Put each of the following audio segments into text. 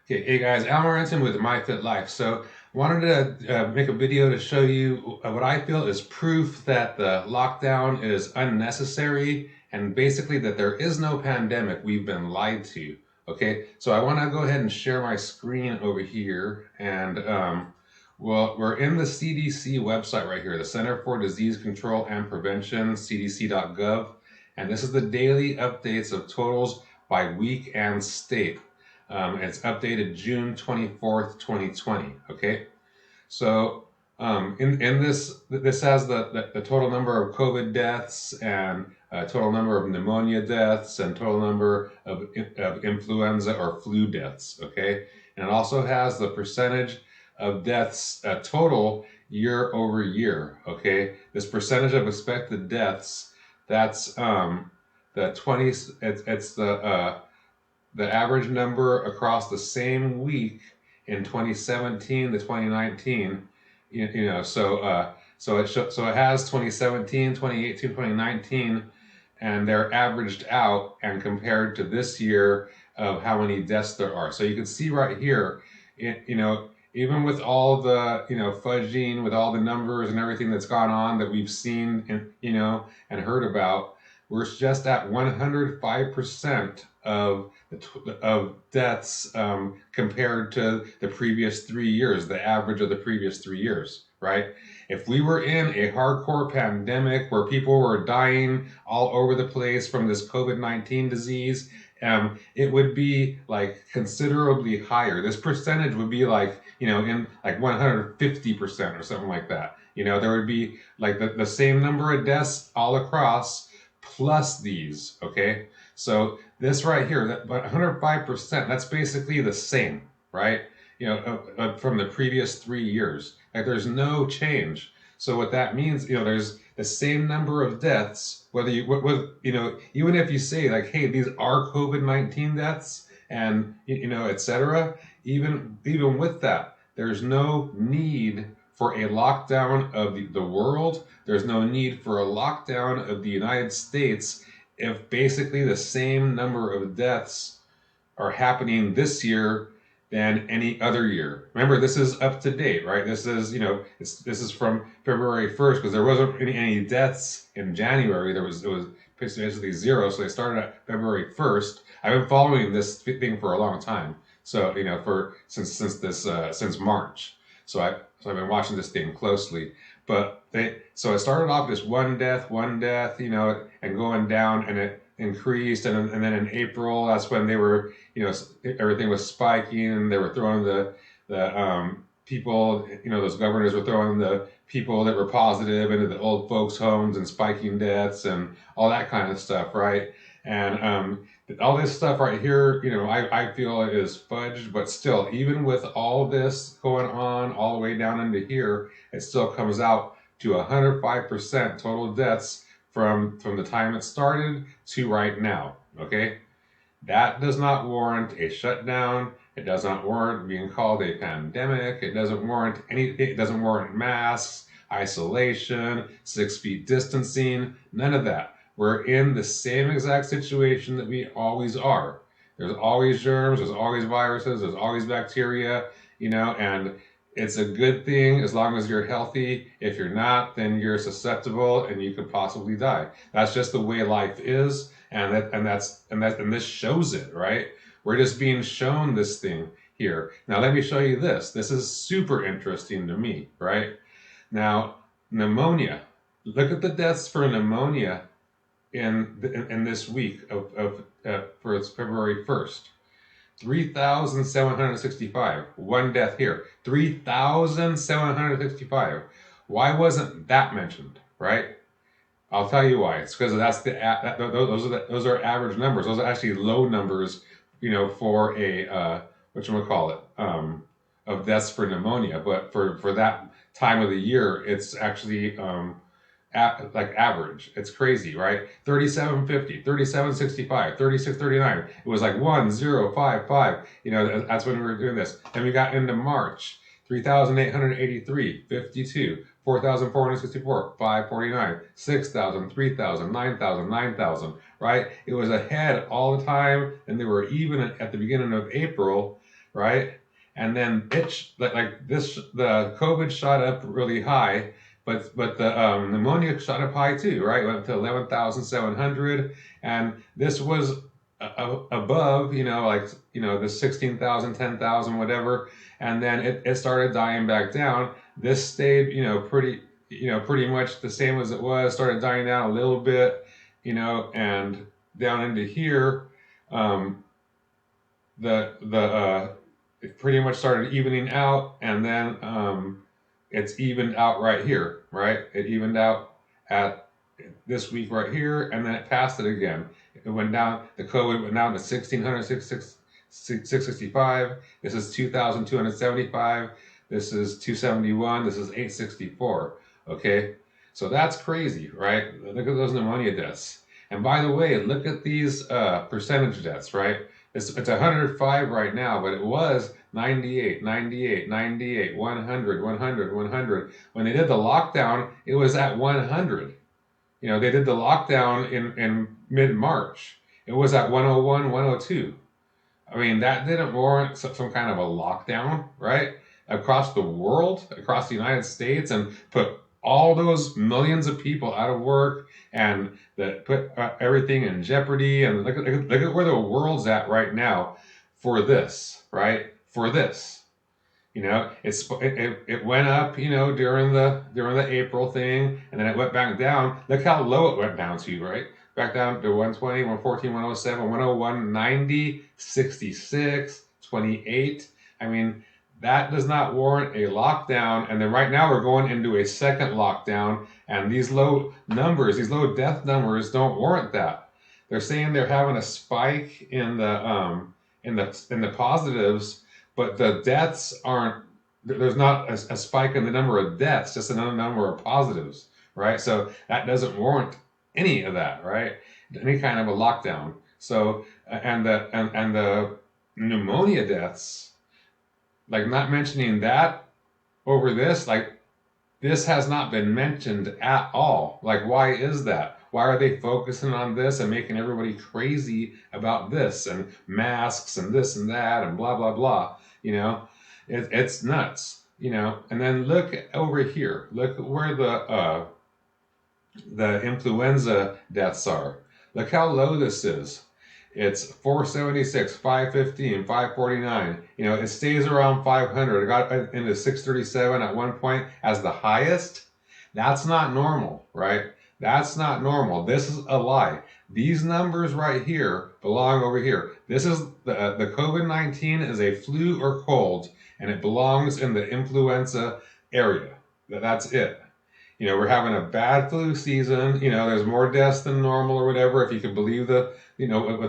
Okay, hey guys, Al Morenton with MyFitLife. So, wanted to make a video to show you what I feel is proof that the lockdown is unnecessary and basically that there is no pandemic. We've been lied to. Okay, so I want to go ahead and share my screen over here, and well, we're in the CDC website right here, the Center for Disease Control and Prevention, cdc.gov, and this is the daily updates of totals by week and state. It's updated June 24th, 2020. Okay, so in this has the total number of COVID deaths and total number of pneumonia deaths and total number of influenza or flu deaths. Okay, and it also has the percentage of deaths total year over year. Okay, this percentage of expected deaths, that's the 20. It's the average number across the same week in 2017 to 2019. So it has 2017, 2018, 2019, and they're averaged out and compared to this year of how many deaths there are. So you can see right here, even with all the fudging, with all the numbers and everything that's gone on that we've seen and heard about, we're just at 105% of deaths compared to the previous 3 years, the average of the previous 3 years, right? If we were in a hardcore pandemic where people were dying all over the place from this COVID-19 disease, it would be like considerably higher. This percentage would be like, in like 150% or something like that. There would be like the same number of deaths all across plus these, okay? So this right here, that 105%, that's basically the same, right? From the previous 3 years. Like there's no change. So what that means, there's the same number of deaths, whether even if you say like, hey, these are COVID-19 deaths and, et cetera, even with that, there's no need for a lockdown of the world. There's no need for a lockdown of the United States if basically the same number of deaths are happening this year than any other year. Remember, this is up to date, right? This is, this is from February 1st because there wasn't any deaths in January. It was basically zero, so they started at February 1st. I've been following this thing for a long time, so since March. So I've been watching this thing closely. But so it started off just one death, and going down, and it increased, and then in April, that's when they were, everything was spiking, and they were throwing the people, those governors were throwing the people that were positive into the old folks' homes and spiking deaths and all that kind of stuff, right? And all this stuff right here, I feel is fudged, but still, even with all this going on all the way down into here, it still comes out to 105% total deaths from the time it started to right now, okay? That does not warrant a shutdown. It does not warrant being called a pandemic. It doesn't warrant it doesn't warrant masks, isolation, 6 feet distancing, none of that. We're in the same exact situation that we always are. There's always germs, there's always viruses, there's always bacteria, and it's a good thing as long as you're healthy. If you're not, then you're susceptible and you could possibly die. That's just the way life is, and this shows it, right? We're just being shown this thing here. Now let me show you this. This is super interesting to me, right? Now, pneumonia. Look at the deaths for pneumonia in this week for February 1st. 3,765. One death here. 3,765. Why wasn't that mentioned, right? I'll tell you why. It's because those are average numbers. Those are actually low numbers, for a whatchamacallit, of deaths for pneumonia. But for that time of the year, it's actually like average. It's crazy, right? 3750, 3765, 3639. It was like 1055. That's when we were doing this. And we got into March. 3,883, 52, 4,464, 549, 6,000, 3,000, 9,000, 9,000, right? It was ahead all the time, and they were even at the beginning of April. right? And then like this, the COVID shot up really high, but the pneumonia shot up high too, right? Went up to 11,700, and this was above, like the 16,000, 10,000, whatever, and then it started dying back down. This stayed, pretty much the same as it was. Started dying down a little bit, and down into here, um, the it pretty much started evening out, and then it's evened out right here, right? It evened out at this week right here, and then it passed it again. It went down. The COVID went down to 1,600, 665. This is 2,275. This is 271. This is 864. Okay, so that's crazy, right? Look at those pneumonia deaths. And by the way, look at these percentage deaths, right? It's 105 right now, but it was 98, 98, 98, 100, 100, 100. When they did the lockdown, it was at 100. They did the lockdown in mid-March. It was at 101, 102. I mean, that didn't warrant some kind of a lockdown, right? Across the world, across the United States, and put all those millions of people out of work, and that put everything in jeopardy. And look at where the world's at right now for this, right? For this. It went up, during the April thing, and then it went back down. Look how low it went down to, right? Back down to 120, 114, 107, 101, 90, 66, 28. I mean, that does not warrant a lockdown. And then right now we're going into a second lockdown, and these low numbers, these low death numbers, don't warrant that. They're saying they're having a spike in the positives, but the deaths aren't. There's not a spike in the number of deaths, just another number of positives, right? So that doesn't warrant any of that, right? Any kind of a lockdown. So and the pneumonia deaths, like, not mentioning that over this, like, this has not been mentioned at all. Like, why is that? Why are they focusing on this and making everybody crazy about this and masks and this and that and blah, blah, blah? It's nuts, And then look over here. Look where the influenza deaths are. Look how low this is. It's 476, 515, 549. It stays around 500. It got into 637 at one point as the highest. That's not normal, right? That's not normal. This is a lie. These numbers right here belong over here. This is the COVID-19 is a flu or cold, and it belongs in the influenza area. That's it. We're having a bad flu season. There's more deaths than normal or whatever, if you can believe what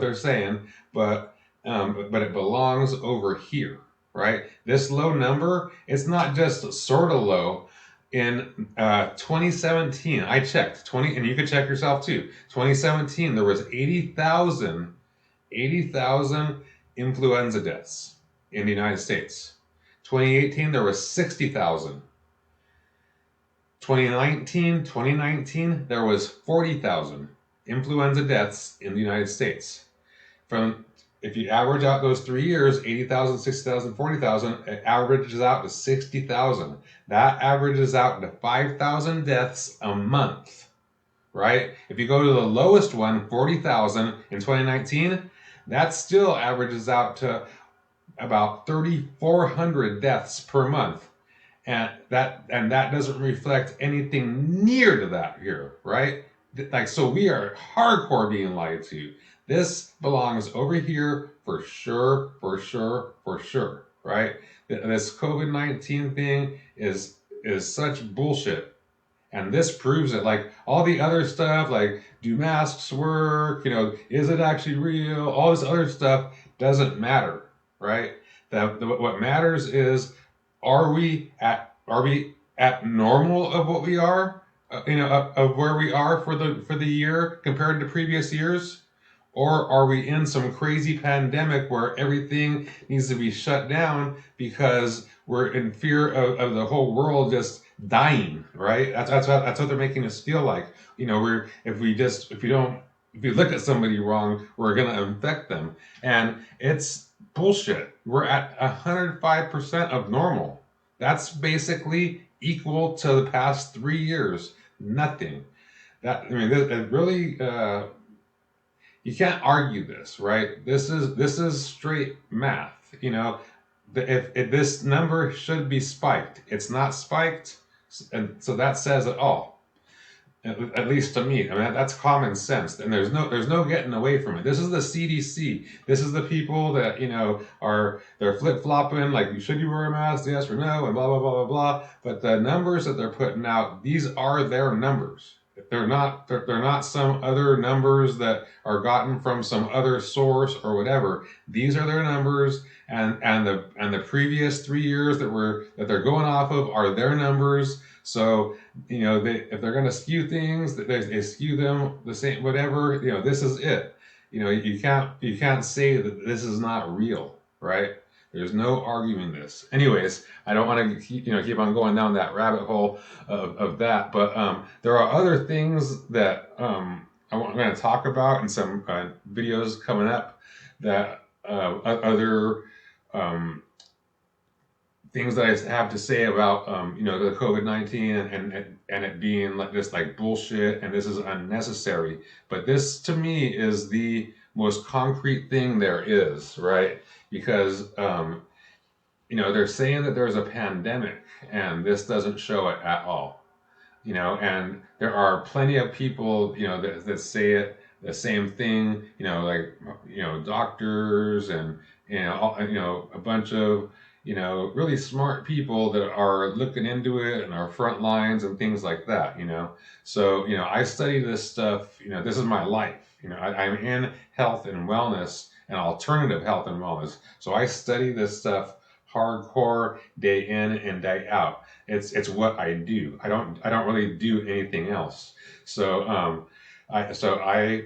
they're saying. But it belongs over here, right? This low number, it's not just sort of low. In 2017, I checked, and you can check yourself too. 2017, there was 80,000 influenza deaths in the United States. 2018, there was 60,000. 2019, there was 40,000 influenza deaths in the United States. If you average out those 3 years, 80,000, 60,000, 40,000, it averages out to 60,000. That averages out to 5,000 deaths a month, right? If you go to the lowest one, 40,000 in 2019, that still averages out to about 3,400 deaths per month. And that doesn't reflect anything near to that here, right? So we are hardcore being lied to. This belongs over here for sure, right? This COVID-19 thing is such bullshit. And this proves it. Like, all the other stuff, like, do masks work? Is it actually real? All this other stuff doesn't matter, right? What matters is, are we at normal of what we are, of where we are for the year compared to previous years? Or are we in some crazy pandemic where everything needs to be shut down because we're in fear of the whole world just dying, right? That's what they're making us feel like. If we look at somebody wrong, we're gonna infect them. And it's bullshit. We're at 105% of normal. That's basically equal to the past 3 years. Nothing. That, I mean, it really, you can't argue this, right? This is straight math. You know, if this number should be spiked, it's not spiked, and so that says it all. At least to me, I mean that's common sense, and there's no getting away from it. This is the CDC. This is the people that they're flip flopping like should you wear a mask, yes or no, and blah blah blah blah blah. But the numbers that they're putting out, these are their numbers. They're not some other numbers that are gotten from some other source or whatever. These are their numbers, and the previous 3 years that they're going off of are their numbers. So if they're going to skew things, they skew them the same, whatever. This is it. You can't say that this is not real, right? There's no arguing this. Anyways, I don't want to keep on going down that rabbit hole of that, but there are other things that I'm going to talk about in some videos coming up, that other things that I have to say about the COVID-19 and it being like this, like bullshit, and this is unnecessary. But this to me is the most concrete thing there is, right? Because they're saying that there's a pandemic, and this doesn't show it at all. And there are plenty of people that say it the same thing. Like doctors and a bunch of really smart people that are looking into it and are front lines and things like that. So I study this stuff. This is my life. I'm in health and wellness and alternative health and wellness. So I study this stuff hardcore, day in and day out. It's what I do. I don't really do anything else. So I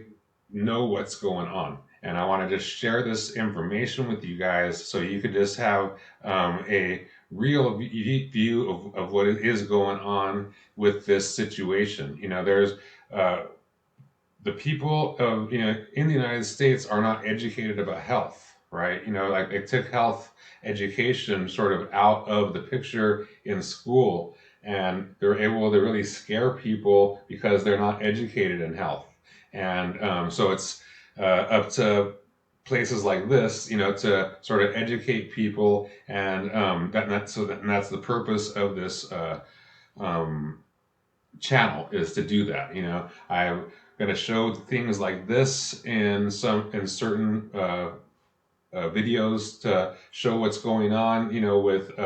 know what's going on, and I want to just share this information with you guys so you could just have a real view of what is going on with this situation. There's the people of in the United States are not educated about health, right? Like they took health education sort of out of the picture in school, and they're able to really scare people because they're not educated in health. And so it's up to places like this, to sort of educate people, and that's the purpose of this channel, is to do that. I'm going to show things like this in certain videos to show what's going on, with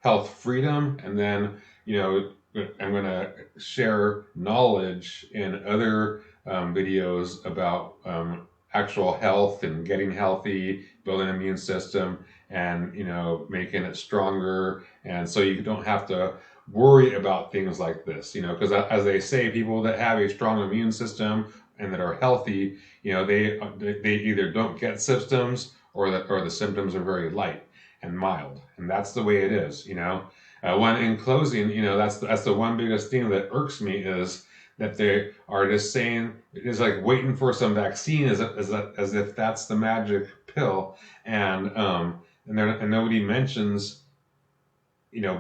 health freedom, and then I'm going to share knowledge in other videos about actual health and getting healthy, building an immune system, and making it stronger, and so you don't have to worry about things like this, because as they say, people that have a strong immune system and that are healthy, they either don't get symptoms, or the symptoms are very light and mild, and that's the way it is. When in closing, that's the one biggest thing that irks me, is that they are just saying it's like waiting for some vaccine as if that's the magic pill, and nobody mentions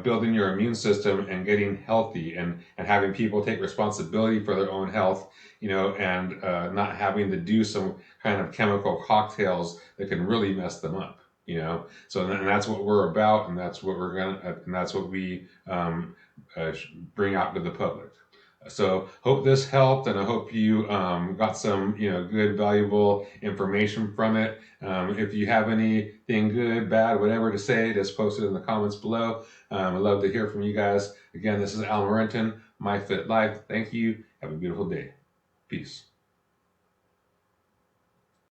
building your immune system and getting healthy, and having people take responsibility for their own health, and not having to do some kind of chemical cocktails that can really mess them up. So and that's what we're about, and that's what we bring out to the public. So hope this helped, and I hope you got some good, valuable information from it. If you have anything good, bad, whatever to say, just post it in the comments below. I'd love to hear from you guys. Again, this is Al Morenton, My Fit Life. Thank you. Have a beautiful day. Peace.